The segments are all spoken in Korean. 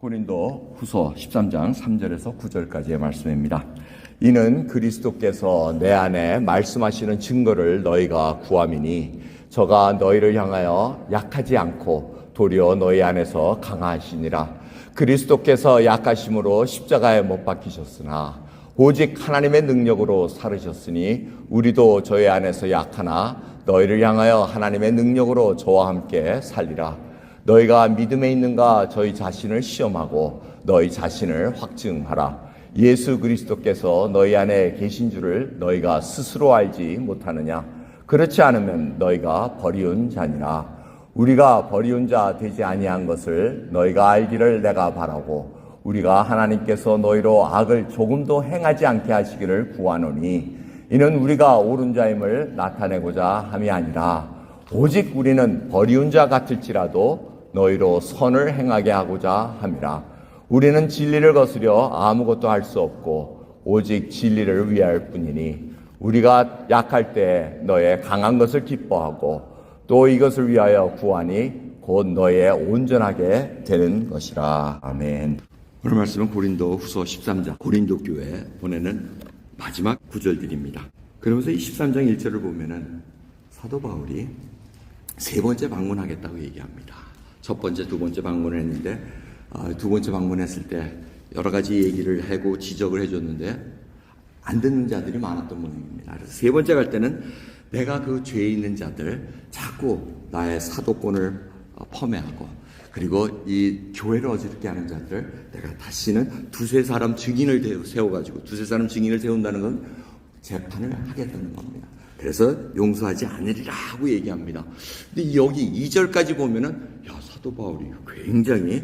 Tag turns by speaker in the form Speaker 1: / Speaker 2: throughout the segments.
Speaker 1: 고린도 후서 13장 3절에서 9절까지의 말씀입니다. 이는 그리스도께서 내 안에 말씀하시는 증거를 너희가 구함이니 저가 너희를 향하여 약하지 않고 도리어 너희 안에서 강하시니라. 그리스도께서 약하심으로 십자가에 못 박히셨으나 오직 하나님의 능력으로 살으셨으니 우리도 저희 안에서 약하나 너희를 향하여 하나님의 능력으로 저와 함께 살리라. 너희가 믿음에 있는가 저희 자신을 시험하고 너희 자신을 확증하라. 예수 그리스도께서 너희 안에 계신 줄을 너희가 스스로 알지 못하느냐? 그렇지 않으면 너희가 버리운 자니라. 우리가 버리운 자 되지 아니한 것을 너희가 알기를 내가 바라고 우리가 하나님께서 너희로 악을 조금도 행하지 않게 하시기를 구하노니 이는 우리가 옳은 자임을 나타내고자 함이 아니라 오직 우리는 버리운 자 같을지라도 너희로 선을 행하게 하고자 함이라. 우리는 진리를 거스려 아무것도 할 수 없고 오직 진리를 위할 뿐이니 우리가 약할 때 너의 강한 것을 기뻐하고 또 이것을 위하여 구하니 곧 너의 온전하게 되는 것이라. 아멘. 오늘 말씀은 고린도 후서 13장 고린도 교회에 보내는 마지막 구절들입니다. 그러면서 이 13장 1절을 보면은 사도 바울이 세 번째 방문하겠다고 얘기합니다. 첫 번째, 두 번째 방문을 했는데 두 번째 방문했을 때 여러 가지 얘기를 하고 지적을 해줬는데 안 듣는 자들이 많았던 모양입니다. 그래서 세 번째 갈 때는 내가 그 죄에 있는 자들 자꾸 나의 사도권을 폄훼하고 그리고 이 교회를 어지럽게 하는 자들 내가 다시는 두세 사람 증인을 세워가지고 두세 사람 증인을 세운다는 건 재판을 하겠다는 겁니다. 그래서 용서하지 않으리라 하고 얘기합니다. 근데 여기 2절까지 보면은 야, 사도 바울이 굉장히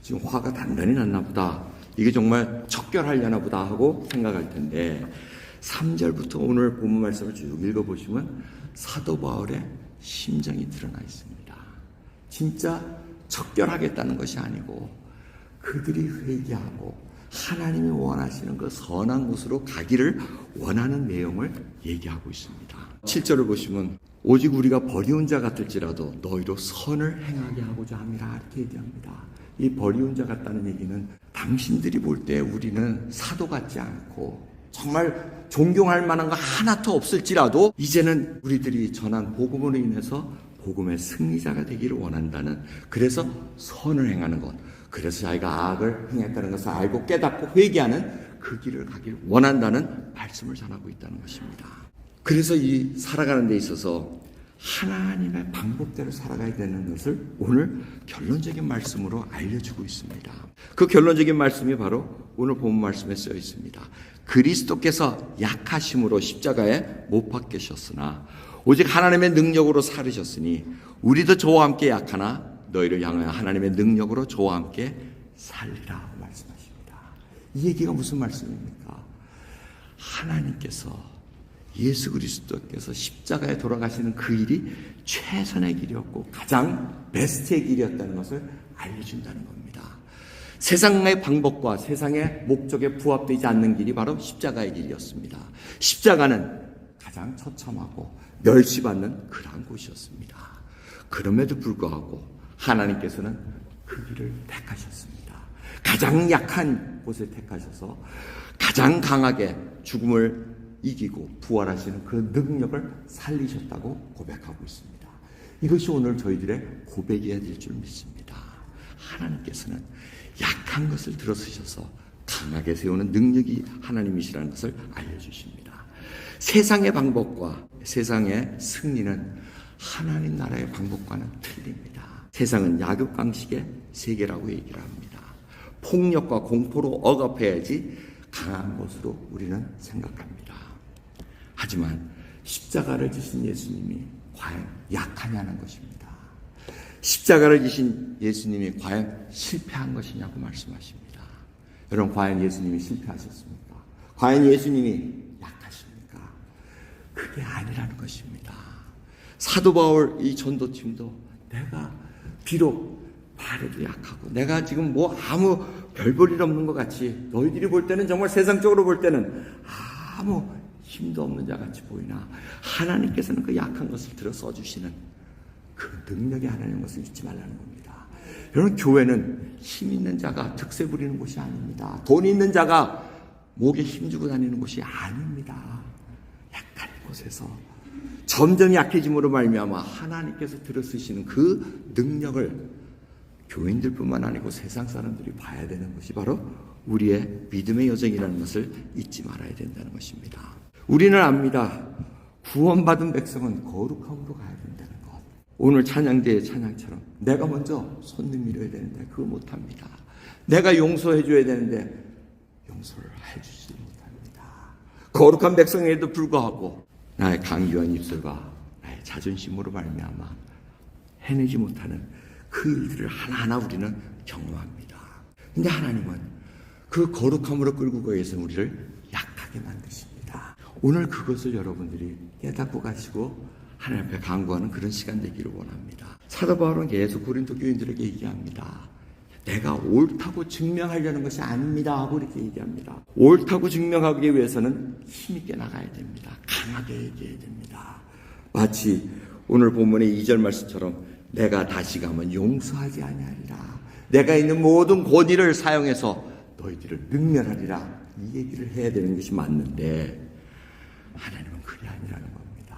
Speaker 1: 지금 화가 단단히 났나 보다. 이게 정말 척결하려나 보다 하고 생각할 텐데 3절부터 오늘 본문 말씀을 쭉 읽어보시면 사도 바울의 심정이 드러나 있습니다. 진짜 척결하겠다는 것이 아니고 그들이 회개하고 하나님이 원하시는 그 선한 곳으로 가기를 원하는 내용을 얘기하고 있습니다. 7절을 보시면 오직 우리가 버리운 자 같을지라도 너희로 선을 행하게 하고자 함이라 이렇게 얘기합니다. 이 버리운 자 같다는 얘기는 당신들이 볼 때 우리는 사도 같지 않고 정말 존경할 만한 거 하나도 없을지라도 이제는 우리들이 전한 복음으로 인해서 복음의 승리자가 되기를 원한다는, 그래서 선을 행하는 것, 그래서 자기가 악을 행했다는 것을 알고 깨닫고 회개하는 그 길을 가기를 원한다는 말씀을 전하고 있다는 것입니다. 그래서 이 살아가는 데 있어서 하나님의 방법대로 살아가야 되는 것을 오늘 결론적인 말씀으로 알려주고 있습니다. 그 결론적인 말씀이 바로 오늘 본문 말씀에 쓰여 있습니다. 그리스도께서 약하심으로 십자가에 못 박히셨으나 오직 하나님의 능력으로 살으셨으니 우리도 저와 함께 약하나 너희를 향하여 하나님의 능력으로 저와 함께 살리라 말씀하십니다. 이 얘기가 무슨 말씀입니까? 하나님께서 예수 그리스도께서 십자가에 돌아가시는 그 일이 최선의 길이었고 가장 베스트의 길이었다는 것을 알려준다는 겁니다. 세상의 방법과 세상의 목적에 부합되지 않는 길이 바로 십자가의 길이었습니다. 십자가는 가장 처참하고 멸시받는 그러한 곳이었습니다. 그럼에도 불구하고 하나님께서는 그 길을 택하셨습니다. 가장 약한 곳을 택하셔서 가장 강하게 죽음을 이기고 부활하시는 그 능력을 살리셨다고 고백하고 있습니다. 이것이 오늘 저희들의 고백이어야 될 줄 믿습니다. 하나님께서는 약한 것을 들어쓰셔서 강하게 세우는 능력이 하나님이시라는 것을 알려주십니다. 세상의 방법과 세상의 승리는 하나님 나라의 방법과는 틀립니다. 세상은 약육 강식의 세계라고 얘기를 합니다. 폭력과 공포로 억압해야지 강한 것으로 우리는 생각합니다. 하지만 십자가를 지신 예수님이 과연 약하냐는 것입니다. 십자가를 지신 예수님이 과연 실패한 것이냐고 말씀하십니다. 여러분, 과연 예수님이 실패하셨습니까? 과연 예수님이 약하십니까? 그게 아니라는 것입니다. 사도 바울 이 전도팀도 내가 비록 발에도 약하고 내가 지금 뭐 아무 별 볼 일 없는 것 같이 너희들이 볼 때는 정말 세상적으로 볼 때는 아무 힘도 없는 자같이 보이나 하나님께서는 그 약한 것을 들어 써주시는 그 능력이 하나님인 것을 잊지 말라는 겁니다. 여러분, 교회는 힘 있는 자가 득세 부리는 곳이 아닙니다. 돈 있는 자가 목에 힘주고 다니는 곳이 아닙니다. 약한 곳에서 점점 약해짐으로 말미암아 하나님께서 들어쓰시는 그 능력을 교인들뿐만 아니고 세상 사람들이 봐야 되는 것이 바로 우리의 믿음의 여정이라는 것을 잊지 말아야 된다는 것입니다. 우리는 압니다. 구원받은 백성은 거룩함으로 가야 된다는 것. 오늘 찬양대의 찬양처럼 내가 먼저 손 내밀어야 되는데 그거 못합니다. 내가 용서해줘야 되는데 용서를 해주지 못합니다. 거룩한 백성에도 불구하고 나의 강교한 입술과 나의 자존심으로 말미암아 해내지 못하는 그 일들을 하나하나 우리는 경험합니다. 근데 하나님은 그 거룩함으로 끌고 가기 위해서 우리를 약하게 만드십니다. 오늘 그것을 여러분들이 깨닫고 가시고 하나님 앞에 간구하는 그런 시간 되기를 원합니다. 사도 바울은 계속 고린도 교인들에게 얘기합니다. 내가 옳다고 증명하려는 것이 아닙니다 하고 이렇게 얘기합니다. 옳다고 증명하기 위해서는 힘있게 나가야 됩니다. 강하게 얘기해야 됩니다. 마치 오늘 본문의 2절 말씀처럼 내가 다시 가면 용서하지 아니하리라. 내가 있는 모든 권위를 사용해서 너희들을 능멸하리라. 이 얘기를 해야 되는 것이 맞는데 하나님은 그게 아니라는 겁니다.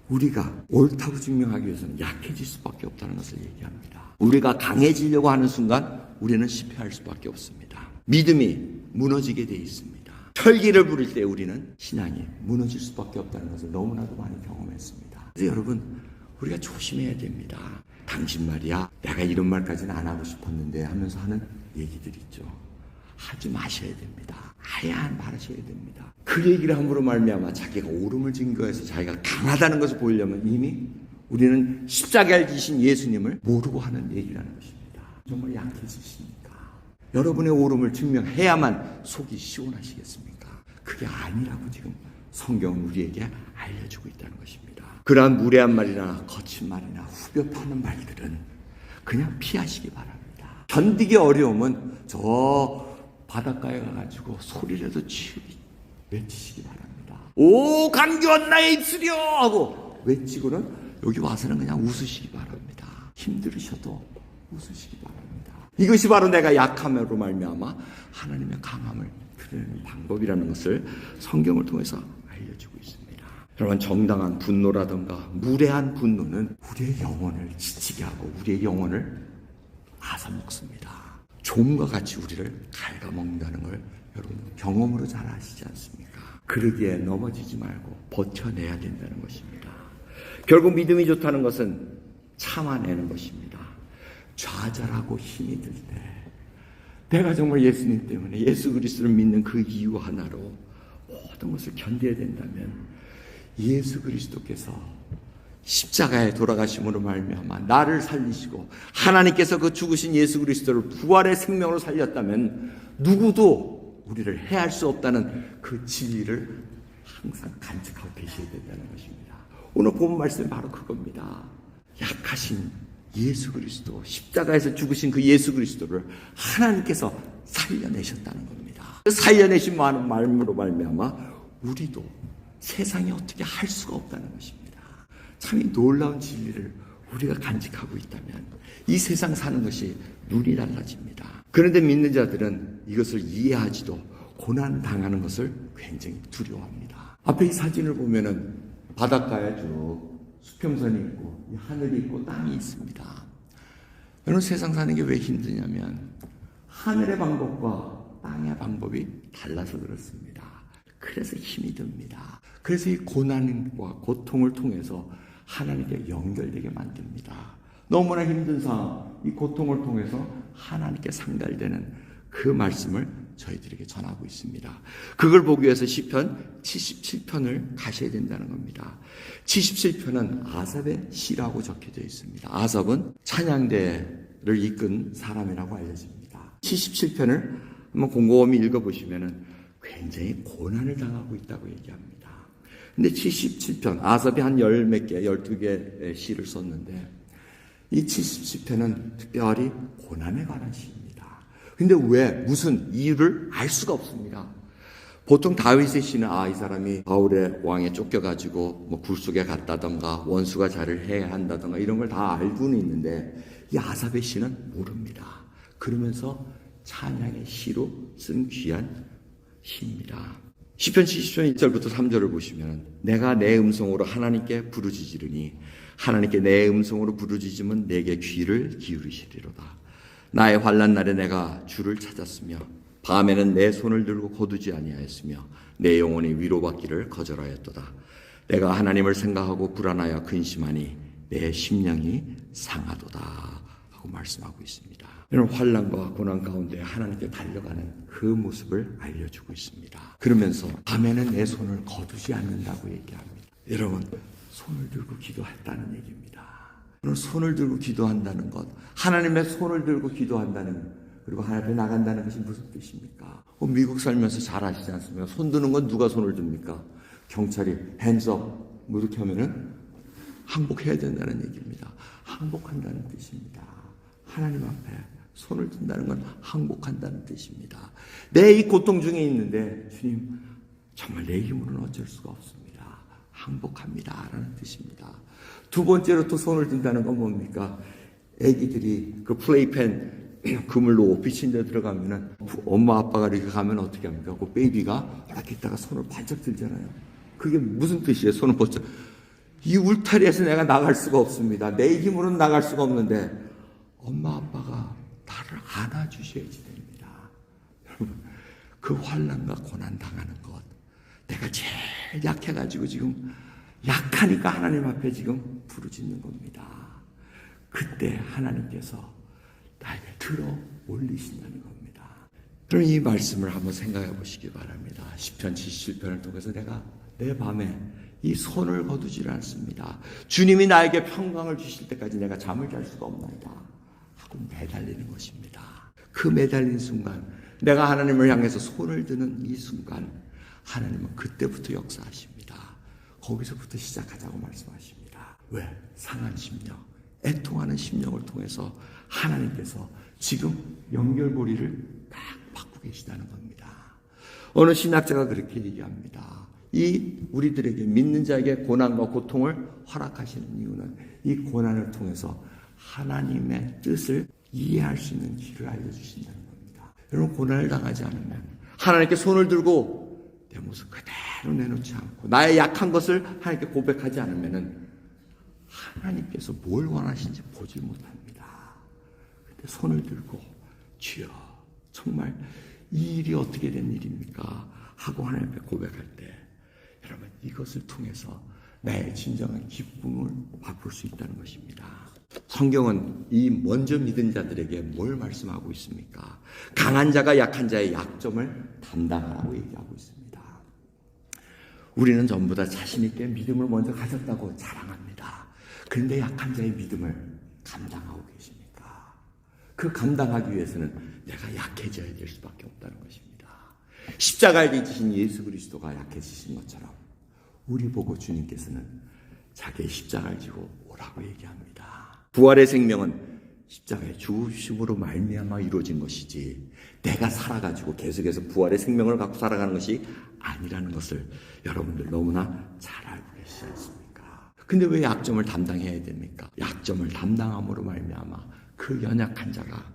Speaker 1: 우리가 옳다고 증명하기 위해서는 약해질 수밖에 없다는 것을 얘기합니다. 우리가 강해지려고 하는 순간 우리는 실패할 수밖에 없습니다. 믿음이 무너지게 돼 있습니다. 철기를 부릴 때 우리는 신앙이 무너질 수밖에 없다는 것을 너무나도 많이 경험했습니다. 그래서 여러분, 우리가 조심해야 됩니다. 당신 말이야, 내가 이런 말까지는 안 하고 싶었는데 하면서 하는 얘기들 있죠. 하지 마셔야 됩니다. 아예 안 말하셔야 됩니다. 그 얘기를 함으로 말미암아 자기가 옳음을 증거해서 자기가 강하다는 것을 보이려면 이미 우리는 십자가를 지신 예수님을 모르고 하는 얘기라는 것입니다. 정말 약해지십니까? 여러분의 옳음을 증명해야만 속이 시원하시겠습니까? 그게 아니라고 지금 성경은 우리에게 알려주고 있다는 것입니다. 그러한 무례한 말이나 거친 말이나 후벼 파는 말들은 그냥 피하시기 바랍니다. 견디기 어려우면 저 바닷가에 가가지고 소리라도 외치시기 바랍니다. 오 강교한 나의 입술이여 하고 외치고는 여기 와서는 그냥 웃으시기 바랍니다. 힘들으셔도 웃으시기 바랍니다. 이것이 바로 내가 약함으로 말미암아 하나님의 강함을 드러내는 방법이라는 것을 성경을 통해서 알려주고 있습니다. 여러분, 정당한 분노라든가 무례한 분노는 우리의 영혼을 지치게 하고 우리의 영혼을 앗아먹습니다. 좀과 같이 우리를 갉아먹는다는 걸 여러분 경험으로 잘 아시지 않습니까? 그러기에 넘어지지 말고 버텨내야 된다는 것입니다. 결국 믿음이 좋다는 것은 참아내는 것입니다. 좌절하고 힘이 들 때 내가 정말 예수님 때문에 예수 그리스도를 믿는 그 이유 하나로 모든 것을 견뎌야 된다면 예수 그리스도께서 십자가에 돌아가심으로 말미암아 나를 살리시고 하나님께서 그 죽으신 예수 그리스도를 부활의 생명으로 살렸다면 누구도 우리를 해할 수 없다는 그 진리를 항상 간직하고 계셔야 된다는 것입니다. 오늘 본 말씀은 바로 그겁니다. 약하신 예수 그리스도, 십자가에서 죽으신 그 예수 그리스도를 하나님께서 살려내셨다는 겁니다. 살려내신 말씀으로 말미암아 우리도 세상에 어떻게 할 수가 없다는 것입니다. 참 이 놀라운 진리를 우리가 간직하고 있다면 이 세상 사는 것이 눈이 달라집니다. 그런데 믿는 자들은 이것을 이해하지도 고난 당하는 것을 굉장히 두려워합니다. 앞에 이 사진을 보면은 바닷가에 쭉 수평선이 있고 하늘이 있고 땅이 있습니다. 여러분, 세상 사는 게 왜 힘드냐면 하늘의 방법과 땅의 방법이 달라서 그렇습니다. 그래서 힘이 듭니다. 그래서 이 고난과 고통을 통해서 하나님께 연결되게 만듭니다. 너무나 힘든 상황, 이 고통을 통해서 하나님께 상달되는 그 말씀을 저희들에게 전하고 있습니다. 그걸 보기 위해서 시편 77편을 가셔야 된다는 겁니다. 77편은 아삽의 시라고 적혀져 있습니다. 아삽은 찬양대를 이끈 사람이라고 알려집니다. 77편을 한번 곰곰이 읽어보시면 굉장히 고난을 당하고 있다고 얘기합니다. 근데 77편, 아삽이 한 12개의 시를 썼는데 이 77편은 특별히 고난에 관한 시입니다. 근데 왜, 무슨 이유를 알 수가 없습니다. 보통 다윗의 시는 이 사람이 바울의 왕에 쫓겨가지고 굴 속에 갔다던가 원수가 자를 해야 한다던가 이런 걸 다 알고는 있는데 이 아삽의 시는 모릅니다. 그러면서 찬양의 시로 쓴 귀한 시입니다. 시편 70편 1절부터 3절을 보시면 내가 내 음성으로 하나님께 부르짖으리니 하나님께 내 음성으로 부르짖으면 내게 귀를 기울이시리로다. 나의 환난 날에 내가 주를 찾았으며 밤에는 내 손을 들고 거두지 아니하였으며 내 영혼이 위로받기를 거절하였도다. 내가 하나님을 생각하고 불안하여 근심하니 내 심령이 상하도다 하고 말씀하고 있습니다. 이런 환난과 고난 가운데 하나님께 달려가는 그 모습을 알려주고 있습니다. 그러면서 밤에는 내 손을 거두지 않는다고 얘기합니다. 여러분, 손을 들고 기도했다는 얘기입니다. 손을 들고 기도한다는 것, 하나님의 손을 들고 기도한다는, 그리고 하나님 앞에 나간다는 것이 무슨 뜻입니까? 미국 살면서 잘 아시지 않습니까? 손 드는 건 누가 손을 듭니까? 경찰이 핸즈업 뭐 이렇게 하면은 항복해야 된다는 얘기입니다. 항복한다는 뜻입니다. 하나님 앞에 손을 든다는 건 항복한다는 뜻입니다. 내 이 고통 중에 있는데 주님 정말 내 힘으로는 어쩔 수가 없습니다. 항복합니다 라는 뜻입니다. 두 번째로 또 손을 든다는 건 뭡니까? 애기들이 그 플레이펜 그물로 옷비친 데 들어가면은 엄마 아빠가 이렇게 가면 어떻게 합니까? 그 베이비가 이렇게 있다가 손을 반짝 들잖아요. 그게 무슨 뜻이에요? 손을 번쩍. 이 울타리에서 내가 나갈 수가 없습니다. 내 힘으로는 나갈 수가 없는데 엄마 아빠가 나를 안아주셔야지 됩니다. 여러분, 그 환난과 고난 당하는 것, 내가 제일 약해가지고 지금 약하니까 하나님 앞에 지금 부르짖는 겁니다. 그때 하나님께서 나에게 들어 올리신다는 겁니다. 그럼 이 말씀을 한번 생각해 보시기 바랍니다. 시편 77편을 통해서 내가 내 밤에 이 손을 거두질 않습니다. 주님이 나에게 평강을 주실 때까지 내가 잠을 잘 수가 없나이다 하고 매달리는 것입니다. 그 매달린 순간, 내가 하나님을 향해서 손을 드는 이 순간, 하나님은 그때부터 역사하십니다. 거기서부터 시작하자고 말씀하십니다. 왜? 상한 심령, 애통하는 심령을 통해서 하나님께서 지금 연결고리를 딱 받고 계시다는 겁니다. 어느 신학자가 그렇게 얘기합니다. 이 우리들에게 믿는 자에게 고난과 고통을 허락하시는 이유는 이 고난을 통해서 하나님의 뜻을 이해할 수 있는 길을 알려주신다는 겁니다. 여러분, 고난을 당하지 않으면 하나님께 손을 들고 내 모습 그대로 내놓지 않고 나의 약한 것을 하나님께 고백하지 않으면 하나님께서 뭘 원하시는지 보지 못합니다. 근데 손을 들고 주여 정말 이 일이 어떻게 된 일입니까? 하고 하나님 앞에 고백할 때 여러분, 이것을 통해서 나의 진정한 기쁨을 맛볼 수 있다는 것입니다. 성경은 이 먼저 믿은 자들에게 뭘 말씀하고 있습니까? 강한 자가 약한 자의 약점을 담당하라고 얘기하고 있습니다. 우리는 전부 다 자신 있게 믿음을 먼저 가졌다고 자랑합니다. 그런데 약한 자의 믿음을 감당하고 계십니까? 그 감당하기 위해서는 내가 약해져야 될 수밖에 없다는 것입니다. 십자가에 지신 예수 그리스도가 약해지신 것처럼 우리 보고 주님께서는 자기의 십자가를 지고 오라고 얘기합니다. 부활의 생명은 십자가의 죽으심으로 말미암아 이루어진 것이지 내가 살아가지고 계속해서 부활의 생명을 갖고 살아가는 것이 아니라는 것을 여러분들 너무나 잘 알고 계시지 않습니까? 근데 왜 약점을 담당해야 됩니까? 약점을 담당함으로 말미암아 그 연약한 자가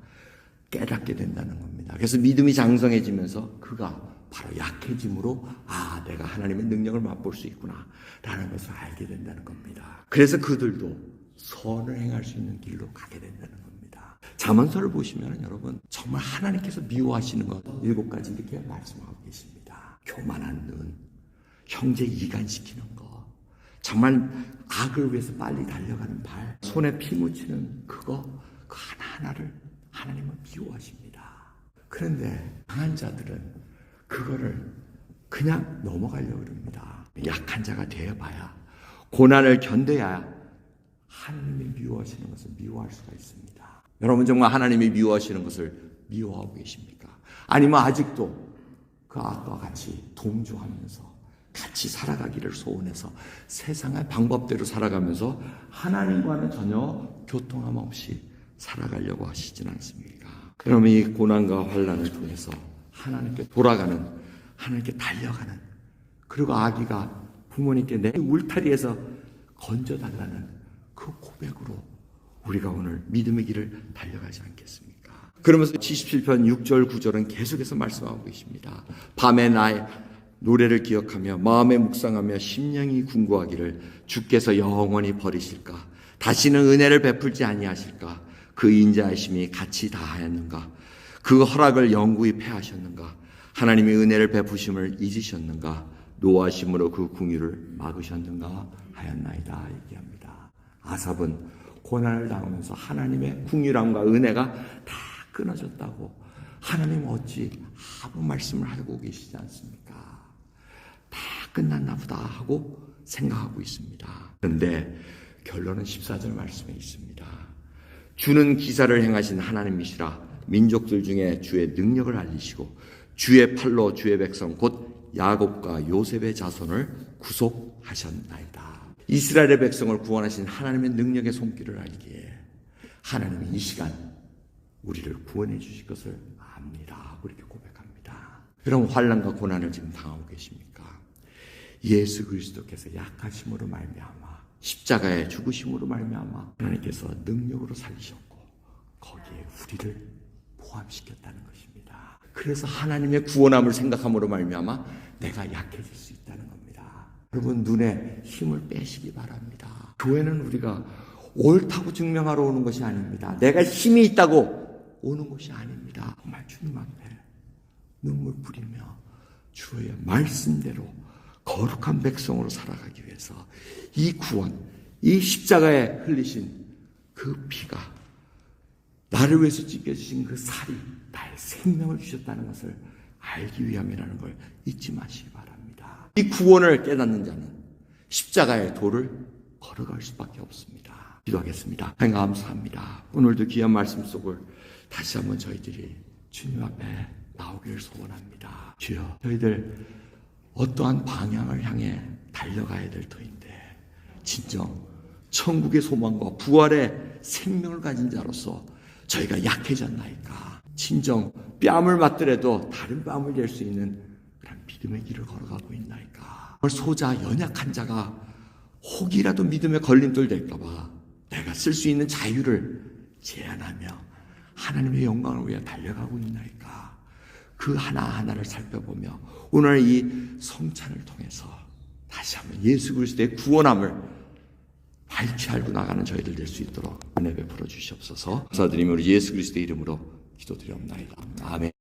Speaker 1: 깨닫게 된다는 겁니다. 그래서 믿음이 장성해지면서 그가 바로 약해짐으로 내가 하나님의 능력을 맛볼 수 있구나 라는 것을 알게 된다는 겁니다. 그래서 그들도 선을 행할 수 있는 길로 가게 된다는 겁니다. 잠언서를 보시면 여러분 정말 하나님께서 미워하시는 것 7가지 이렇게 말씀하고 계십니다. 교만한 눈, 형제 이간시키는 것, 정말 악을 위해서 빨리 달려가는 발, 손에 피 묻히는 그거, 그 하나하나를 하나님은 미워하십니다. 그런데 강한 자들은 그거를 그냥 넘어가려고 합니다. 약한 자가 되어봐야, 고난을 견뎌야 하나님이 미워하시는 것을 미워할 수가 있습니다. 여러분 정말 하나님이 미워하시는 것을 미워하고 계십니까? 아니면 아직도 그 악과 같이 동조하면서 같이 살아가기를 소원해서 세상의 방법대로 살아가면서 하나님과는 전혀 교통함 없이 살아가려고 하시진 않습니까? 그러면 이 고난과 환난을 통해서 하나님께 돌아가는, 하나님께 달려가는, 그리고 아기가 부모님께 내 울타리에서 건져달라는 그 고백으로 우리가 오늘 믿음의 길을 달려가지 않겠습니까? 그러면서 77편 6절 9절은 계속해서 말씀하고 계십니다. 밤에 나의 노래를 기억하며 마음에 묵상하며 심령이 궁구하기를 주께서 영원히 버리실까? 다시는 은혜를 베풀지 아니하실까? 그 인자하심이 같이 다하였는가? 그 허락을 영구히 패하셨는가? 하나님의 은혜를 베푸심을 잊으셨는가? 노하심으로 그 궁유를 막으셨는가 하였나이다 얘기합니다. 아삽은 고난을 당하면서 하나님의 궁유함과 은혜가 다 끊어졌다고 하나님 어찌 아무 말씀을 하고 계시지 않습니까? 다 끝났나 보다 하고 생각하고 있습니다. 그런데 결론은 14절 말씀에 있습니다. 주는 기사를 행하신 하나님이시라 민족들 중에 주의 능력을 알리시고 주의 팔로 주의 백성 곧 야곱과 요셉의 자손을 구속하셨나이다. 이스라엘의 백성을 구원하신 하나님의 능력의 손길을 알기에 하나님이 이 시간 우리를 구원해 주실 것을 압니다. 그렇게 고백합니다. 여러분 환난과 고난을 지금 당하고 계십니까? 예수 그리스도께서 약하심으로 말미암아 십자가의 죽으심으로 말미암아 하나님께서 능력으로 살리셨고 거기에 우리를 포함시켰다는 것입니다. 그래서 하나님의 구원함을 생각함으로 말미암아 내가 약해질 수 있다는 겁니다. 여러분 눈에 힘을 빼시기 바랍니다. 교회는 우리가 옳다고 증명하러 오는 것이 아닙니다. 내가 힘이 있다고 오는 것이 아닙니다. 정말 주님 앞에 눈물 뿌리며 주의 말씀대로 거룩한 백성으로 살아가기 위해서 이 구원, 이 십자가에 흘리신 그 피가 나를 위해서 찢겨주신 그 살이 나의 생명을 주셨다는 것을 알기 위함이라는 걸 잊지 마시기 바랍니다. 이 구원을 깨닫는 자는 십자가의 도를 걸어갈 수밖에 없습니다. 기도하겠습니다. 하나님 감사합니다. 오늘도 귀한 말씀 속을 다시 한번 저희들이 주님 앞에 나오기를 소원합니다. 주여 저희들 어떠한 방향을 향해 달려가야 될 터인데 진정 천국의 소망과 부활의 생명을 가진 자로서 저희가 약해졌나이까? 진정 뺨을 맞더라도 다른 뺨을 댈 수 있는 그런 믿음의 길을 걸어가고 있나이까? 소자 연약한 자가 혹이라도 믿음의 걸림돌 될까 봐 내가 쓸 수 있는 자유를 제한하며 하나님의 영광을 위해 달려가고 있나이까? 그 하나하나를 살펴보며 오늘 이 성찬을 통해서 다시 한번 예수 그리스도의 구원함을 밝히 알고 나가는 저희들 될 수 있도록 은혜 베풀어 주시옵소서. 감사드리며 우리 예수 그리스도의 이름으로 기도드리옵나이다. 아멘.